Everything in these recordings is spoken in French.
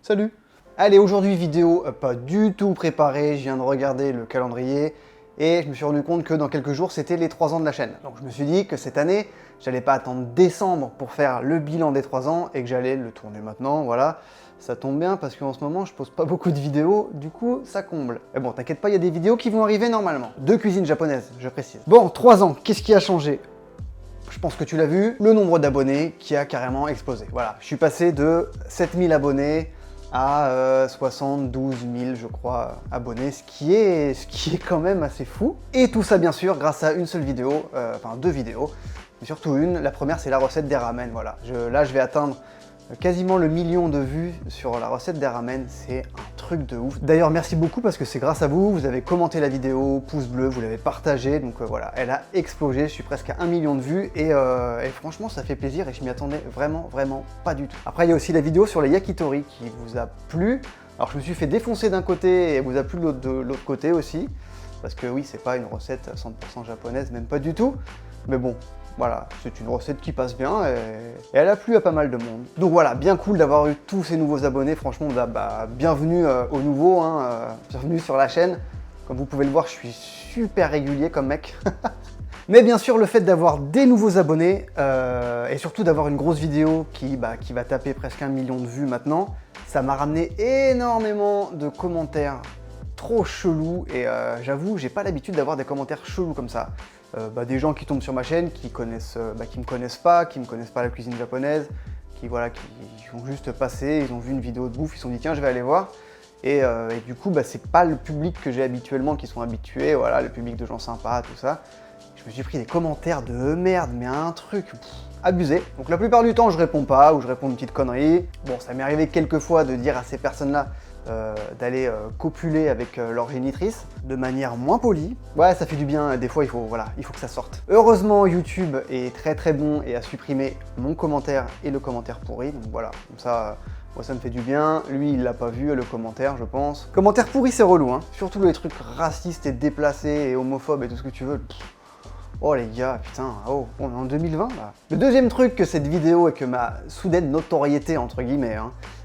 Salut! Allez, aujourd'hui vidéo pas du tout préparée, je viens de regarder le calendrier et je me suis rendu compte que dans quelques jours c'était les 3 ans de la chaîne. Donc je me suis dit que cette année, j'allais pas attendre décembre pour faire le bilan des 3 ans et que j'allais le tourner maintenant, voilà. Ça tombe bien parce qu'en ce moment je pose pas beaucoup de vidéos, du coup ça comble. Mais bon, t'inquiète pas, il y a des vidéos qui vont arriver normalement. De cuisine japonaise, je précise. Bon, 3 ans, qu'est-ce qui a changé? Je pense que tu l'as vu, le nombre d'abonnés qui a carrément explosé. Voilà, je suis passé de 7000 abonnés à 72 000, je crois, abonnés, ce qui est quand même assez fou. Et tout ça, bien sûr, grâce à une seule vidéo, enfin 2 vidéos, mais surtout une. La première, c'est la recette des ramen, voilà. Là, je vais atteindre quasiment le 1 000 000 de vues sur la recette des ramen, c'est un truc de ouf. D'ailleurs, merci beaucoup parce que c'est grâce à vous, vous avez commenté la vidéo, pouce bleu, vous l'avez partagée, donc voilà, elle a explosé, je suis presque à 1 million de vues et franchement, ça fait plaisir et je m'y attendais vraiment pas du tout. Après, il y a aussi la vidéo sur les yakitori qui vous a plu. Alors, je me suis fait défoncer d'un côté et elle vous a plu de l'autre côté aussi, parce que oui, c'est pas une recette 100% japonaise, même pas du tout, mais bon. Voilà, c'est une recette qui passe bien et elle a plu à pas mal de monde. Donc voilà, bien cool d'avoir eu tous ces nouveaux abonnés. Franchement, bienvenue aux nouveaux, bienvenue sur la chaîne. Comme vous pouvez le voir, je suis super régulier comme mec. Mais bien sûr, le fait d'avoir des nouveaux abonnés et surtout d'avoir une grosse vidéo qui va taper presque 1 million de vues maintenant, ça m'a ramené énormément de commentaires trop chelous et j'avoue, j'ai pas l'habitude d'avoir des commentaires chelous comme ça. Des gens qui tombent sur ma chaîne, qui me connaissent pas la cuisine japonaise, qui ont juste passé, ils ont vu une vidéo de bouffe, ils se sont dit tiens je vais aller voir. Et du coup c'est pas le public que j'ai habituellement, qui sont habitués, voilà, le public de gens sympas, tout ça. Je me suis pris des commentaires de merde, mais un truc abusé. Donc la plupart du temps je réponds pas, ou je réponds une petite connerie. Bon, ça m'est arrivé quelques fois de dire à ces personnes-là d'aller copuler avec leur génitrice de manière moins polie. Ouais, ça fait du bien, des fois il faut que ça sorte. Heureusement, YouTube est très bon et a supprimé mon commentaire et le commentaire pourri, donc voilà, comme ça, moi ça me fait du bien. Lui, il l'a pas vu, le commentaire, je pense. Commentaire pourri, c'est relou, hein. Surtout les trucs racistes et déplacés et homophobes et tout ce que tu veux. Oh les gars, putain, oh, on est en 2020 là. Le deuxième truc que cette vidéo et que ma soudaine notoriété, entre guillemets,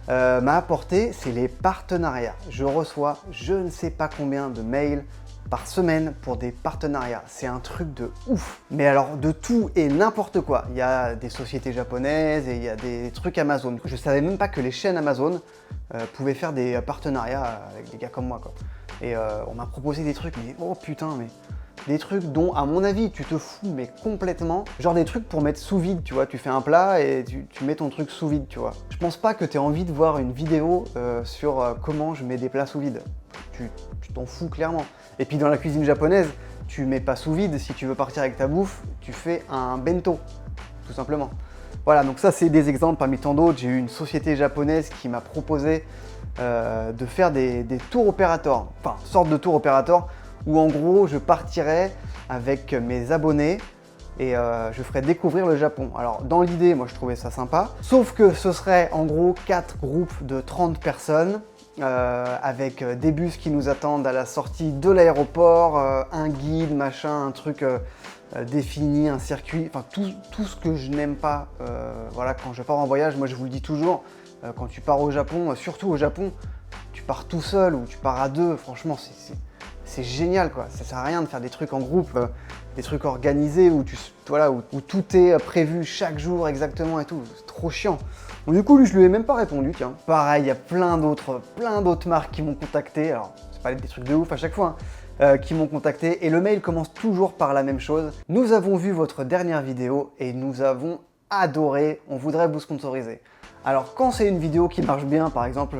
m'a apporté, c'est les partenariats. Je reçois je ne sais pas combien de mails par semaine pour des partenariats. C'est un truc de ouf. Mais alors de tout et n'importe quoi. Il y a des sociétés japonaises et il y a des trucs Amazon. Je savais même pas que les chaînes Amazon pouvaient faire des partenariats avec des gars comme moi, quoi. Et on m'a proposé des trucs, mais oh putain, mais... Des trucs dont, à mon avis, tu te fous, mais complètement. Genre des trucs pour mettre sous vide, tu vois. Tu fais un plat et tu mets ton truc sous vide, tu vois. Je pense pas que tu aies envie de voir une vidéo sur comment je mets des plats sous vide. Tu t'en fous clairement. Et puis dans la cuisine japonaise, tu mets pas sous vide. Si tu veux partir avec ta bouffe, tu fais un bento, tout simplement. Voilà, donc ça c'est des exemples parmi tant d'autres. J'ai eu une société japonaise qui m'a proposé de faire des tours opérateurs. Enfin, sorte de tour opérateur, où en gros je partirais avec mes abonnés et je ferais découvrir le Japon. Alors dans l'idée, moi je trouvais ça sympa, sauf que ce serait en gros 4 groupes de 30 personnes avec des bus qui nous attendent à la sortie de l'aéroport, un guide, machin, un truc défini, un circuit, enfin tout ce que je n'aime pas. Voilà, quand je pars en voyage, moi je vous le dis toujours, quand tu pars au Japon, surtout au Japon, tu pars tout seul ou tu pars à deux, franchement c'est génial quoi, ça sert à rien de faire des trucs en groupe, des trucs organisés où où tout est prévu chaque jour exactement et tout, c'est trop chiant. Donc du coup lui je lui ai même pas répondu, tiens. Pareil, il y a plein d'autres marques qui m'ont contacté, alors c'est pas des trucs de ouf à chaque fois, qui m'ont contacté et le mail commence toujours par la même chose. Nous avons vu votre dernière vidéo et nous avons adoré, on voudrait vous sponsoriser. Alors quand c'est une vidéo qui marche bien, par exemple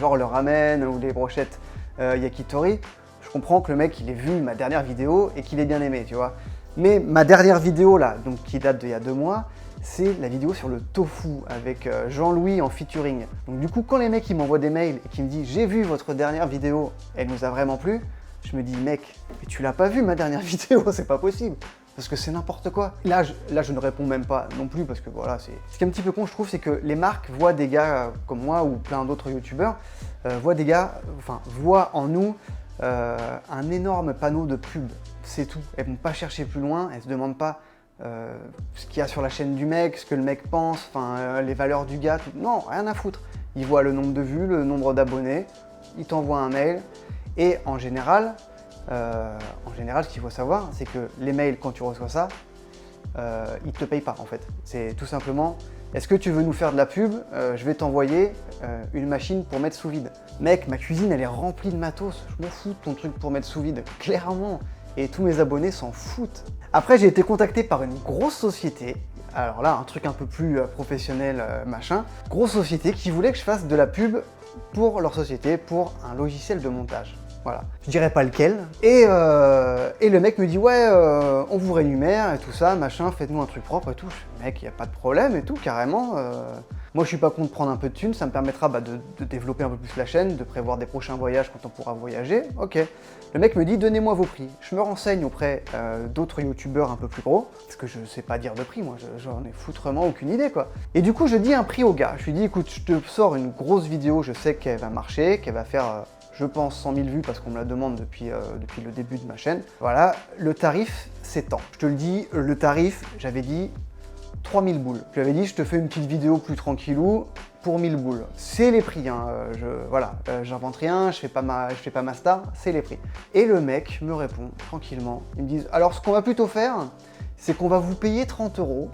genre le ramen ou les brochettes yakitori, je comprends que le mec il ait vu ma dernière vidéo et qu'il ait bien aimé, tu vois. Mais ma dernière vidéo là, donc qui date d'il y a 2 mois, c'est la vidéo sur le tofu avec Jean-Louis en featuring. Donc du coup quand les mecs ils m'envoient des mails et qu'ils me disent j'ai vu votre dernière vidéo, elle nous a vraiment plu, je me dis mec, mais tu l'as pas vu ma dernière vidéo, c'est pas possible. Parce que c'est n'importe quoi. Là, je ne réponds même pas non plus parce que voilà, c'est... Ce qui est un petit peu con, je trouve, c'est que les marques voient des gars comme moi ou plein d'autres youtubeurs, voient en nous un énorme panneau de pub. C'est tout. Elles vont pas chercher plus loin, elles se demandent pas ce qu'il y a sur la chaîne du mec, ce que le mec pense, les valeurs du gars, tout. Non, rien à foutre. Il voit le nombre de vues, le nombre d'abonnés, il t'envoie un mail et en général, ce qu'il faut savoir, c'est que les mails, quand tu reçois ça, ils ne te payent pas en fait. C'est tout simplement, est-ce que tu veux nous faire de la pub? Je vais t'envoyer une machine pour mettre sous vide. Mec, ma cuisine elle est remplie de matos, je m'en fous de ton truc pour mettre sous vide, clairement. Et tous mes abonnés s'en foutent. Après, j'ai été contacté par une grosse société. Alors là, un truc un peu plus professionnel, machin. Grosse société qui voulait que je fasse de la pub pour leur société, pour un logiciel de montage. Voilà. Je dirais pas lequel. Et le mec me dit, ouais, on vous rémunère et tout ça, machin, faites-nous un truc propre et tout. Je dis, mec, y a pas de problème et tout, carrément. Moi, je suis pas contre prendre un peu de thunes, ça me permettra de développer un peu plus la chaîne, de prévoir des prochains voyages quand on pourra voyager. Ok. Le mec me dit, donnez-moi vos prix. Je me renseigne auprès d'autres youtubeurs un peu plus gros, parce que je sais pas dire de prix, moi, j'en ai foutrement aucune idée, quoi. Et du coup, je dis un prix au gars. Je lui dis, écoute, je te sors une grosse vidéo, je sais qu'elle va marcher, qu'elle va faire, je pense, 100 000 vues, parce qu'on me la demande depuis le début de ma chaîne. Voilà, le tarif, c'est tant. Je te le dis, le tarif, j'avais dit 3000 boules. Je lui avais dit, je te fais une petite vidéo plus tranquillou pour 1000 boules. C'est les prix, hein. Voilà, j'invente rien, je fais pas ma star, c'est les prix. Et le mec me répond tranquillement, il me dit, alors ce qu'on va plutôt faire, c'est qu'on va vous payer 30 €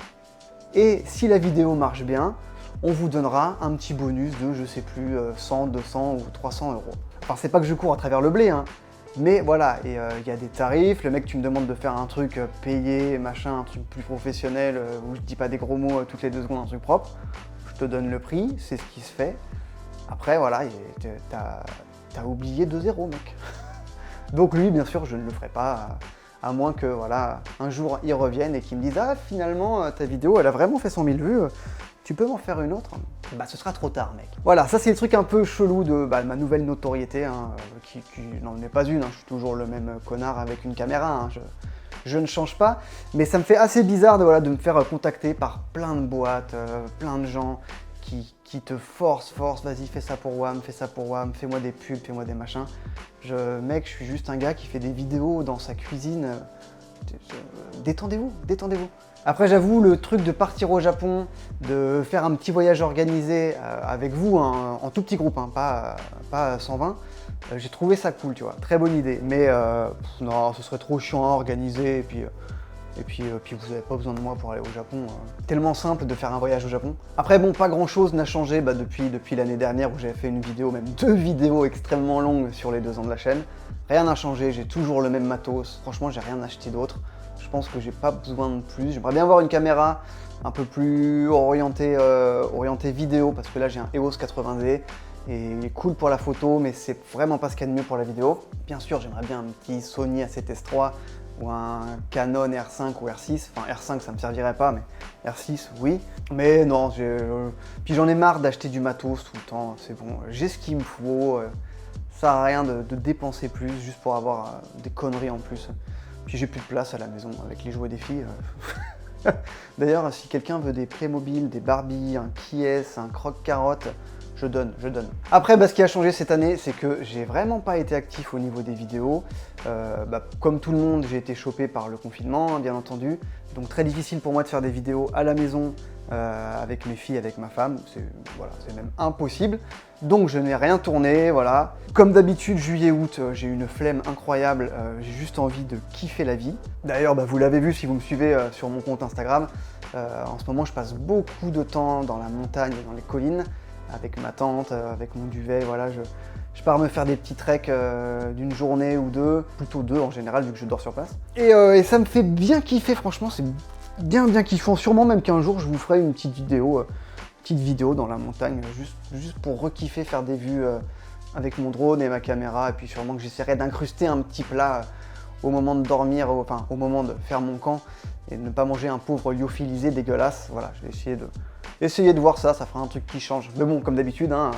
et si la vidéo marche bien, on vous donnera un petit bonus de, je sais plus, 100, 200 ou 300 €. Enfin, c'est pas que je cours à travers le blé, hein. Mais voilà, et il y a des tarifs, le mec tu me demandes de faire un truc payé, machin, un truc plus professionnel, où je dis pas des gros mots toutes les 2 secondes, un truc propre, je te donne le prix, c'est ce qui se fait. Après voilà, t'as oublié 2 0, mec. Donc lui, bien sûr, je ne le ferai pas, à moins que voilà, un jour il revienne et qu'il me dise, ah finalement ta vidéo elle a vraiment fait 100 000 vues, tu peux m'en faire une autre? Bah ce sera trop tard, mec. Voilà, ça c'est le truc un peu chelou de ma nouvelle notoriété, hein, qui n'en est pas une, hein. Je suis toujours le même connard avec une caméra, hein. Je ne change pas, mais ça me fait assez bizarre de me faire contacter par plein de boîtes, plein de gens qui te forcent, vas-y fais ça pour WAM, fais-moi des pubs, fais-moi des machins. Mec, je suis juste un gars qui fait des vidéos dans sa cuisine. Détendez-vous, détendez-vous. Après j'avoue, le truc de partir au Japon, de faire un petit voyage organisé avec vous, hein, en tout petit groupe, hein, pas 120, j'ai trouvé ça cool, tu vois, très bonne idée. Mais non, ce serait trop chiant à organiser, et puis vous n'avez pas besoin de moi pour aller au Japon. Tellement simple de faire un voyage au Japon. Après bon, pas grand chose n'a changé depuis l'année dernière où j'avais fait une vidéo, même 2 vidéos extrêmement longues sur les 2 ans de la chaîne. Rien n'a changé, j'ai toujours le même matos, franchement j'ai rien acheté d'autre. Je pense que j'ai pas besoin de plus. J'aimerais bien avoir une caméra un peu plus orientée vidéo, parce que là j'ai un EOS 80D et il est cool pour la photo, mais c'est vraiment pas ce qu'il y a de mieux pour la vidéo. Bien sûr, j'aimerais bien un petit Sony A7S III ou un Canon R5 ou R6. Enfin R5 ça me servirait pas, mais R6 oui. Mais non, puis j'en ai marre d'acheter du matos tout le temps, c'est bon. J'ai ce qu'il me faut, ça sert à rien de dépenser plus juste pour avoir des conneries en plus. Puis j'ai plus de place à la maison avec les jouets des filles. D'ailleurs, si quelqu'un veut des Playmobil, des Barbie, un Kies, un croque-carotte, je donne. Après, ce qui a changé cette année, c'est que j'ai vraiment pas été actif au niveau des vidéos. Comme tout le monde, j'ai été chopé par le confinement, bien entendu. Donc très difficile pour moi de faire des vidéos à la maison avec mes filles, avec ma femme. C'est même impossible. Donc je n'ai rien tourné, voilà. Comme d'habitude, juillet-août, j'ai une flemme incroyable. J'ai juste envie de kiffer la vie. D'ailleurs, vous l'avez vu si vous me suivez sur mon compte Instagram. En ce moment, je passe beaucoup de temps dans la montagne et dans les collines, avec ma tente, avec mon duvet, voilà, je pars me faire des petits treks d'une journée ou deux, plutôt 2 en général vu que je dors sur place. Et ça me fait bien kiffer, franchement, c'est bien kiffant. Sûrement même qu'un jour je vous ferai une petite vidéo dans la montagne, juste pour re-kiffer, faire des vues avec mon drone et ma caméra, et puis sûrement que j'essaierai d'incruster un petit plat au moment de dormir, enfin au moment de faire mon camp, et de ne pas manger un pauvre lyophilisé dégueulasse. Voilà, je vais essayer de voir ça fera un truc qui change. Mais bon, comme d'habitude, hein,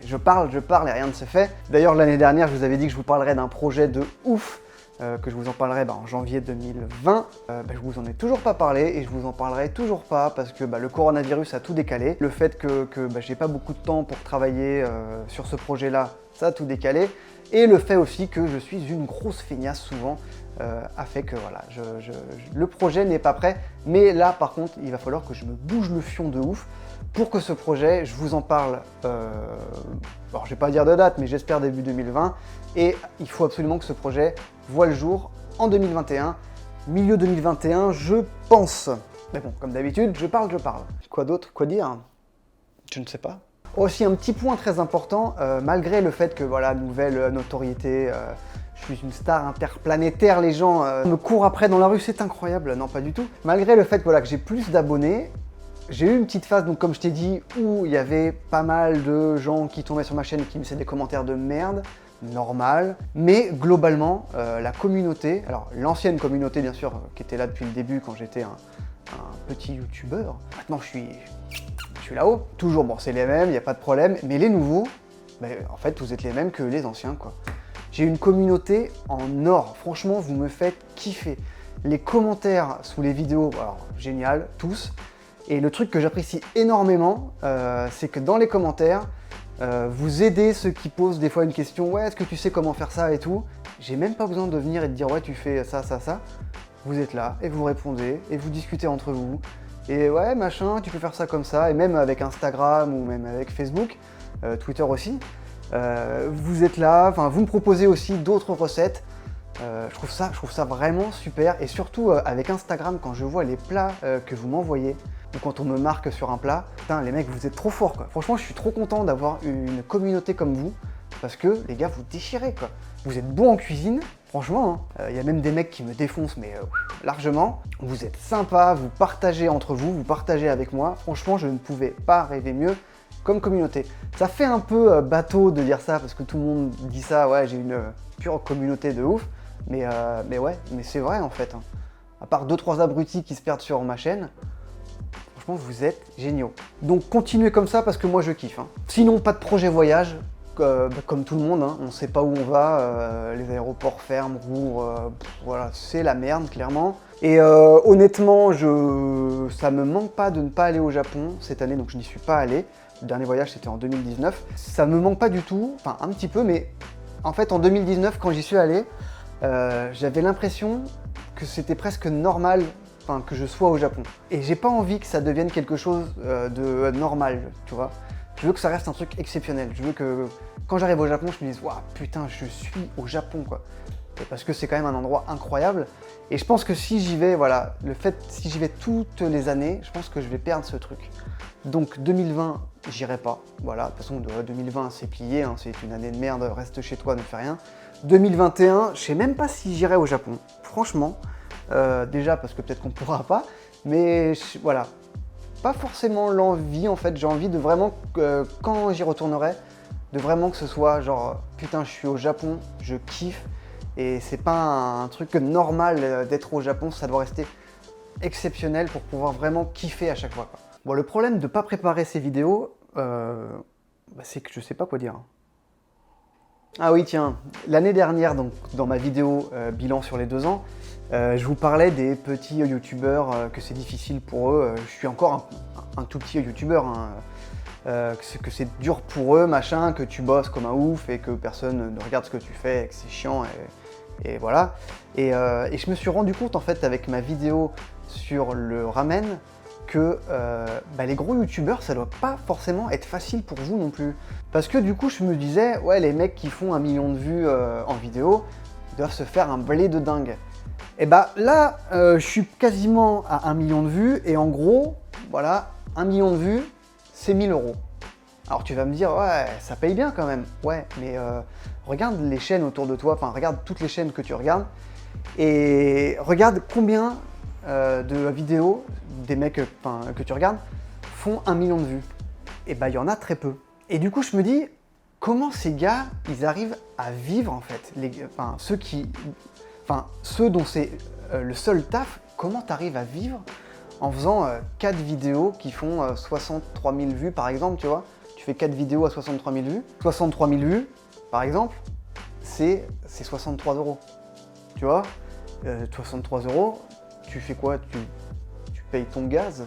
je parle et rien ne se fait. D'ailleurs, l'année dernière, je vous avais dit que je vous parlerais d'un projet de ouf, que je vous en parlerai en janvier 2020. Je vous en ai toujours pas parlé et je vous en parlerai toujours pas parce que le coronavirus a tout décalé. Le fait que j'ai pas beaucoup de temps pour travailler sur ce projet-là ça a tout décalé. Et le fait aussi que je suis une grosse feignasse souvent a fait que voilà, le projet n'est pas prêt. Mais là par contre, il va falloir que je me bouge le fion de ouf pour que ce projet, je vous en parle, alors je vais pas dire de date, mais j'espère début 2020. Et il faut absolument que ce projet voit le jour en 2021, milieu 2021 je pense. Mais bon, comme d'habitude, je parle. Quoi d'autre? Quoi dire? Je ne sais pas. Aussi un petit point très important, malgré le fait que voilà, nouvelle notoriété, je suis une star interplanétaire, les gens me courent après dans la rue, c'est incroyable, non pas du tout. Malgré le fait voilà, que j'ai plus d'abonnés, j'ai eu une petite phase, donc comme je t'ai dit, où il y avait pas mal de gens qui tombaient sur ma chaîne et qui me faisaient des commentaires de merde, normal, mais globalement, la communauté, alors l'ancienne communauté bien sûr, qui était là depuis le début quand j'étais un petit youtubeur, maintenant je suis là-haut, toujours, bon c'est les mêmes, il n'y a pas de problème, mais les nouveaux, ben, en fait vous êtes les mêmes que les anciens quoi. J'ai une communauté en or, franchement vous me faites kiffer. Les commentaires sous les vidéos, alors génial, tous, et le truc que j'apprécie énormément, c'est que dans les commentaires, vous aidez ceux qui posent des fois une question, ouais est-ce que tu sais comment faire ça et tout, j'ai même pas besoin de venir et de dire ouais tu fais ça, vous êtes là et vous répondez et vous discutez entre vous. Et ouais, machin, tu peux faire ça comme ça, et même avec Instagram ou même avec Facebook, Twitter aussi, vous êtes là, enfin vous me proposez aussi d'autres recettes. Je trouve ça vraiment super, et surtout avec Instagram, quand je vois les plats que vous m'envoyez, ou quand on me marque sur un plat, putain les mecs vous êtes trop forts quoi. Franchement je suis trop content d'avoir une communauté comme vous, parce que les gars vous déchirez quoi. Vous êtes bons en cuisine, franchement, y a même des mecs qui me défoncent, mais largement. Vous êtes sympas, vous partagez entre vous, vous partagez avec moi. Franchement, je ne pouvais pas rêver mieux comme communauté. Ça fait un peu bateau de dire ça, parce que tout le monde dit ça, ouais, j'ai une pure communauté de ouf. Mais ouais, mais c'est vrai en fait. Hein. À part 2-3 abrutis qui se perdent sur ma chaîne, franchement, vous êtes géniaux. Donc continuez comme ça, parce que moi je kiffe. Hein. Sinon, pas de projet voyage. Comme tout le monde, hein, on ne sait pas où on va, les aéroports ferment, rouvrent, voilà, c'est la merde clairement. Et honnêtement, ça me manque pas de ne pas aller au Japon cette année, donc je n'y suis pas allé. Le dernier voyage c'était en 2019. Ça me manque pas du tout, enfin un petit peu, mais en fait en 2019 quand j'y suis allé, j'avais l'impression que c'était presque normal que je sois au Japon. Et j'ai pas envie que ça devienne quelque chose de normal, tu vois. Je veux que ça reste un truc exceptionnel. Je veux que quand j'arrive au Japon, je me dise waouh putain, je suis au Japon quoi. Et parce que c'est quand même un endroit incroyable. Et je pense que si j'y vais, voilà, si j'y vais toutes les années, je pense que je vais perdre ce truc. Donc 2020, j'irai pas. Voilà, de toute façon 2020 c'est plié, hein, c'est une année de merde, reste chez toi, ne fais rien. 2021, je sais même pas si j'irai au Japon. Franchement, déjà parce que peut-être qu'on pourra pas, mais voilà. Pas forcément l'envie en fait, j'ai envie de vraiment, quand j'y retournerai, de vraiment que ce soit genre putain je suis au Japon, je kiffe, et c'est pas un truc normal d'être au Japon, ça doit rester exceptionnel pour pouvoir vraiment kiffer à chaque fois quoi. Bon, le problème de pas préparer ces vidéos, c'est que je sais pas quoi dire. Ah oui tiens, l'année dernière donc, dans ma vidéo bilan sur les 2 ans, je vous parlais des petits youtubeurs que c'est difficile pour eux. Je suis encore un tout petit youtubeur, hein, que c'est dur pour eux, machin, que tu bosses comme un ouf et que personne ne regarde ce que tu fais et que c'est chiant et voilà. Et je me suis rendu compte en fait avec ma vidéo sur le ramen que les gros youtubeurs ça doit pas forcément être facile pour vous non plus. Parce que du coup je me disais, ouais les mecs qui font 1 million de vues en vidéo doivent se faire un blé de dingue. Et bah là, je suis quasiment à 1 million de vues, et en gros, voilà, 1 million de vues, c'est 1000 €. Alors tu vas me dire, ouais, ça paye bien quand même. Ouais, mais regarde les chaînes autour de toi, enfin regarde toutes les chaînes que tu regardes, et regarde combien de vidéos des mecs que tu regardes font 1 million de vues. Et bah il y en a très peu. Et du coup je me dis, comment ces gars, ils arrivent à vivre en fait, ceux dont c'est le seul taf, comment tu arrives à vivre en faisant 4 vidéos qui font 63 000 vues par exemple, tu vois. Tu fais 4 vidéos à 63 000 vues. 63 000 vues, par exemple, c'est 63 €. Tu vois, 63 €, tu fais quoi? Tu payes ton gaz?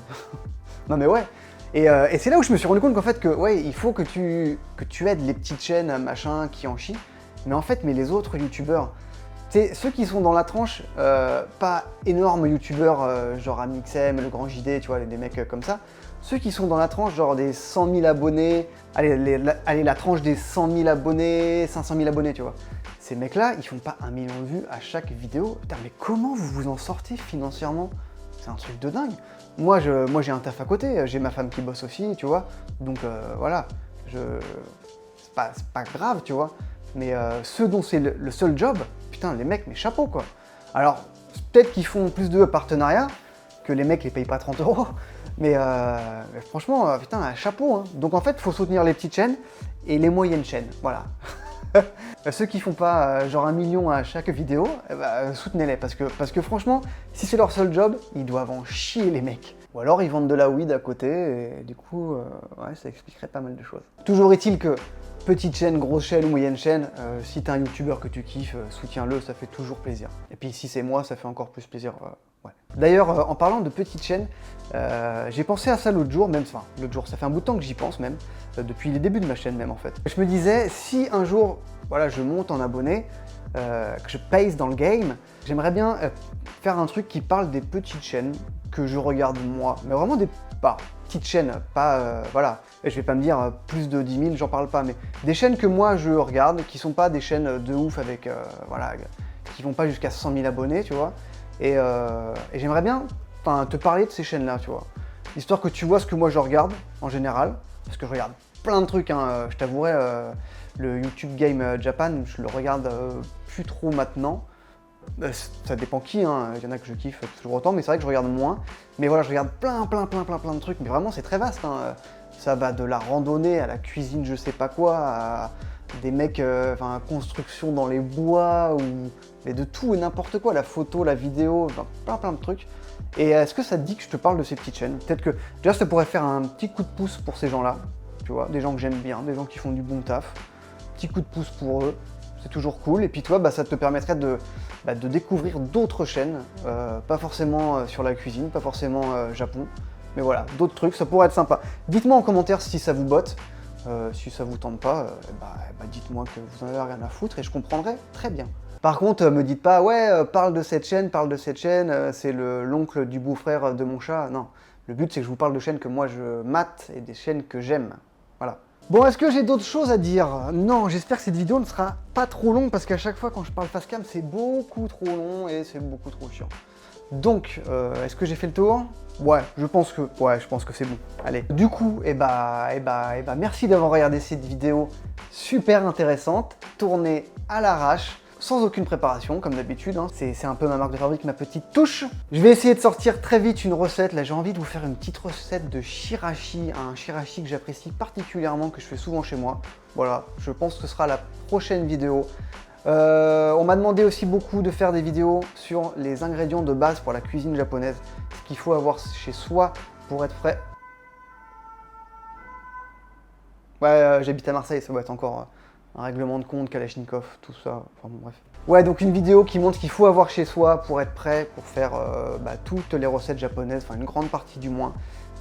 Non mais ouais. Et c'est là où je me suis rendu compte qu'en fait, ouais, il faut que tu aides les petites chaînes, machin, qui en chient. Mais en fait, les autres youtubeurs, c'est ceux qui sont dans la tranche, pas énormes youtubeurs, genre Amixem, le Grand JD, tu vois, des mecs comme ça. Ceux qui sont dans la tranche, genre des 100 000 abonnés, allez, la tranche des 100 000 abonnés, 500 000 abonnés, tu vois. Ces mecs-là, ils font pas 1 million de vues à chaque vidéo. Putain, mais comment vous vous en sortez financièrement? C'est un truc de dingue. Moi, j'ai un taf à côté, j'ai ma femme qui bosse aussi, tu vois. Donc voilà, c'est pas grave, tu vois. Mais ceux dont c'est le seul job, putain, les mecs, mais chapeau, quoi. Alors, peut-être qu'ils font plus de partenariats, que les mecs les payent pas 30 €. Mais franchement, putain, chapeau, hein. Donc en fait, il faut soutenir les petites chaînes et les moyennes chaînes, voilà. Ceux qui font pas genre 1 million à chaque vidéo, soutenez-les parce que franchement, si c'est leur seul job, ils doivent en chier les mecs. Ou alors ils vendent de la weed à côté et du coup, ouais, ça expliquerait pas mal de choses. Toujours est-il que petite chaîne, grosse chaîne ou moyenne chaîne, si t'as un youtubeur que tu kiffes, soutiens-le, ça fait toujours plaisir. Et puis si c'est moi, ça fait encore plus plaisir. Ouais. D'ailleurs, en parlant de petite chaîne, j'ai pensé à ça l'autre jour, l'autre jour, ça fait un bout de temps que j'y pense même, depuis les débuts de ma chaîne même en fait. Je me disais, si un jour, voilà, je monte en abonnés, que je pace dans le game, j'aimerais bien faire un truc qui parle des petites chaînes que je regarde moi, mais vraiment des petites chaînes, pas, voilà, et je vais pas me dire plus de 10 000, j'en parle pas, mais des chaînes que moi je regarde, qui sont pas des chaînes de ouf avec, voilà, qui vont pas jusqu'à 100 000 abonnés, tu vois. Et j'aimerais bien te parler de ces chaînes-là, tu vois. Histoire que tu vois ce que moi je regarde, en général. Parce que je regarde plein de trucs, hein. Je t'avouerai, le YouTube Game Japan, je le regarde plus trop maintenant. Ça dépend qui, hein. Il y en a que je kiffe toujours autant, mais c'est vrai que je regarde moins. Mais voilà, je regarde plein de trucs. Mais vraiment, c'est très vaste, hein. Ça va de la randonnée à la cuisine je sais pas quoi, à des mecs, construction dans les bois, mais de tout et n'importe quoi, la photo, la vidéo, plein de trucs. Et est-ce que ça te dit que je te parle de ces petites chaînes? Peut-être que, déjà, ça pourrait faire un petit coup de pouce pour ces gens-là, tu vois, des gens que j'aime bien, des gens qui font du bon taf. Petit coup de pouce pour eux, c'est toujours cool. Et puis toi, ça te permettrait de découvrir d'autres chaînes, pas forcément sur la cuisine, pas forcément Japon, mais voilà, d'autres trucs, ça pourrait être sympa. Dites-moi en commentaire si ça vous botte. Si ça vous tente pas, dites-moi que vous en avez rien à foutre et je comprendrai très bien. Par contre, me dites pas, ouais, parle de cette chaîne, c'est l'oncle du beau-frère de mon chat. Non, le but c'est que je vous parle de chaînes que moi je mate et des chaînes que j'aime. Voilà. Bon, est-ce que j'ai d'autres choses à dire? Non, j'espère que cette vidéo ne sera pas trop longue parce qu'à chaque fois quand je parle face cam, c'est beaucoup trop long et c'est beaucoup trop chiant. Donc, est-ce que j'ai fait le tour? Ouais, je pense que c'est bon. Allez. Du coup, merci d'avoir regardé cette vidéo super intéressante, tournée à l'arrache, sans aucune préparation, comme d'habitude, hein. C'est un peu ma marque de fabrique, ma petite touche. Je vais essayer de sortir très vite une recette. Là, j'ai envie de vous faire une petite recette de shirashi, un shirashi que j'apprécie particulièrement, que je fais souvent chez moi. Voilà, je pense que ce sera la prochaine vidéo. On m'a demandé aussi beaucoup de faire des vidéos sur les ingrédients de base pour la cuisine japonaise, ce qu'il faut avoir chez soi pour être prêt. Ouais, j'habite à Marseille, ça va être encore un règlement de compte, Kalachnikov, tout ça, enfin bon, bref. Ouais, donc une vidéo qui montre ce qu'il faut avoir chez soi pour être prêt, pour faire toutes les recettes japonaises, enfin une grande partie du moins.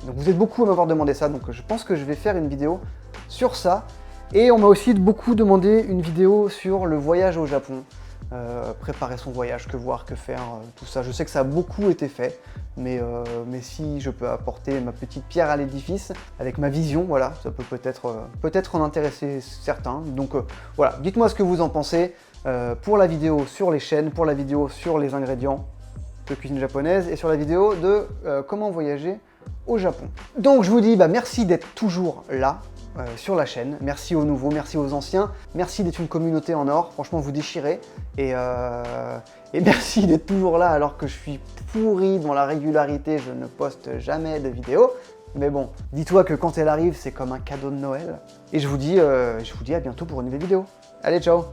Donc vous êtes beaucoup à m'avoir demandé ça, donc je pense que je vais faire une vidéo sur ça. Et on m'a aussi beaucoup demandé une vidéo sur le voyage au Japon, préparer son voyage, que voir, que faire, tout ça. Je sais que ça a beaucoup été fait, mais si je peux apporter ma petite pierre à l'édifice avec ma vision, voilà, ça peut peut-être en intéresser certains. Donc voilà, dites-moi ce que vous en pensez pour la vidéo sur les chaînes, pour la vidéo sur les ingrédients de cuisine japonaise et sur la vidéo de comment voyager au Japon. Donc je vous dis merci d'être toujours là. Sur la chaîne. Merci aux nouveaux, merci aux anciens, merci d'être une communauté en or, franchement vous déchirez, et merci d'être toujours là alors que je suis pourri dans la régularité, je ne poste jamais de vidéos, mais bon, dis-toi que quand elle arrive, c'est comme un cadeau de Noël, et je vous dis à bientôt pour une nouvelle vidéo. Allez, ciao!